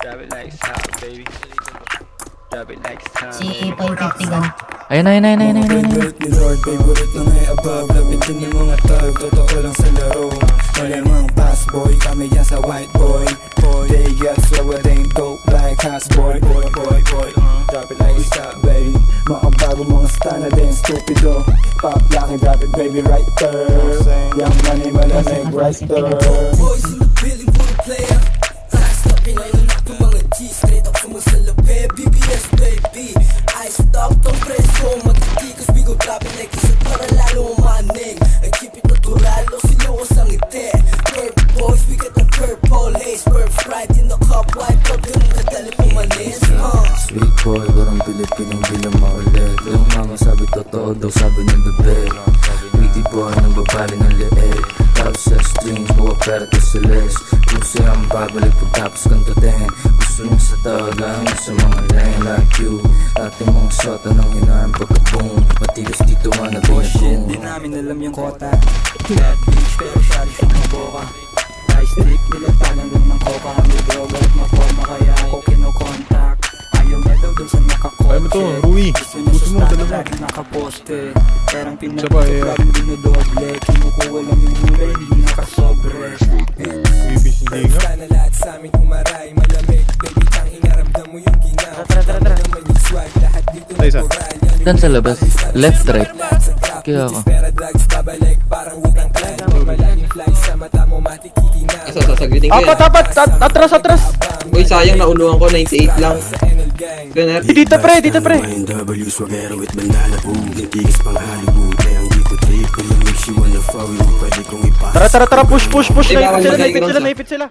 Drop it like it's hot, baby. Drop it like it's hot. Si 550 gun. Ayun. Favorite ni Lord, favorite na may above. Lapitin yung mga tag, totoo lang sa laro. Malamang pass boy, kami yan sa white boy. They get so it ain't dope like house boy. Drop it like it's hot, baby. Mga bago mga stana din, stupido. Pop laki, drop it baby right there. Young money, malamig right there. Boys in the building, puro player. Fast up, pinanganak ng mga G. Straight up sumasalabi, BBS baby. I stop tong preso, matitikas. We go drop it like it's a para lalo umanig. I keep it natural, o sinuwas ang ngiti. Perp boys, we got the purple haze. Perp sprite in the cup, white cup. Ganun kadali pumanis, Sweet boy, parang Pilipinong di lang maulit. Yung mama sabi totoo daw, sabi ng bebe. Witty boy, nang babali ng leeg. Tapos sa strings, buwa pera to sa les. Puso ang babalik pagtapos kantutin. Gusto niya sa tawagan, sa mga lane like you. Ating mga sota ng hinaan pagka-boom. Matigas dito nga na Shit, di binaboom. namin alam yung kota. Bad bitch, pero sorry sa mga boka. High stick, nilatanan lang ng coca. May droga at maforma, kaya ako kinokontak. Ayaw niya daw dun sa nakakotse. Kaya mo to, Rui. Gusto niya Gusto sa mo, stana, dalawa. lagi nakaposte. Perang Isa pa, eh. pinag-laging dinodoble. Kinukuha lang yung hula, hindi nakasobre. Bibis hindi nga. Sana lahat sa amin umaray, malamig. Baby, tang inaramdam mo yung ginaw. Tara. Naman yung swag, lahat dito Tay, isa. natural. Dan sa labas. Left, right. Kaya ako. Pera drugs, babalik, parang utang plan. Malanging fly sa mata mo, matikiki na. Sasagutin ko yan. Atras. Uy, sayang nauluhan ko, 98 lang. Gunner. Dito pre. W swagero with bandana boom. Nitigas pang Hollywood. Kaya ang di ko trip. Kung makes you wanna fall, pwede kong ipasa. Tara, push. Di ba, Naipit sila.